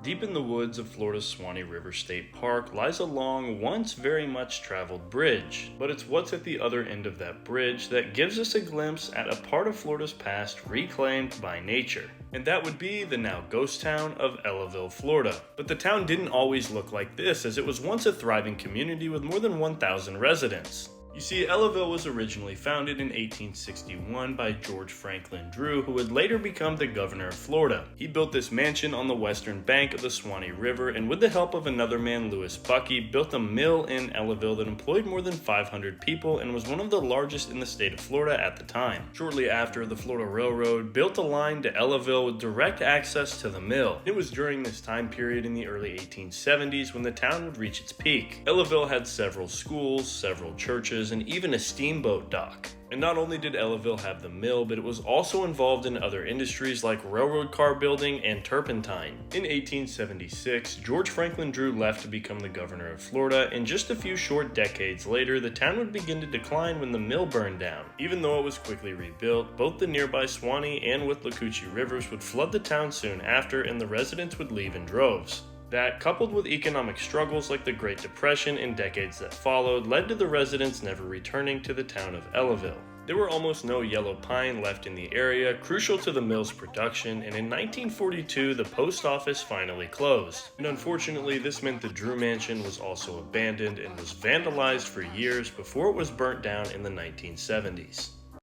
Deep in the woods of Florida's Swanee River State Park lies a long, once very much traveled bridge. But it's what's at the other end of that bridge that gives us a glimpse at a part of Florida's past reclaimed by nature. And that would be the now ghost town of Ellaville, Florida. But the town didn't always look like this, as it was once a thriving community with more than 1,000 residents. You see, Ellaville was originally founded in 1861 by George Franklin Drew, who would later become the governor of Florida. He built this mansion on the western bank of the Swanee River, and with the help of another man, Lewis Bucky, built a mill in Ellaville that employed more than 500 people and was one of the largest in the state of Florida at the time. Shortly after, the Florida Railroad built a line to Ellaville with direct access to the mill. It was during this time period in the early 1870s when the town would reach its peak. Ellaville had several schools, several churches, and even a steamboat dock. And not only did Ellaville have the mill, but it was also involved in other industries like railroad car building and turpentine. In 1876, George Franklin Drew left to become the governor of Florida, and just a few short decades later, the town would begin to decline when the mill burned down. Even though it was quickly rebuilt, both the nearby Swanee and Withlacoochee rivers would flood the town soon after, and the residents would leave in droves. That, coupled with economic struggles like the Great Depression in decades that followed, led to the residents never returning to the town of Ellaville. There were almost no yellow pine left in the area, crucial to the mill's production, and in 1942 the post office finally closed. And unfortunately, this meant the Drew Mansion was also abandoned and was vandalized for years before it was burnt down in the 1970s.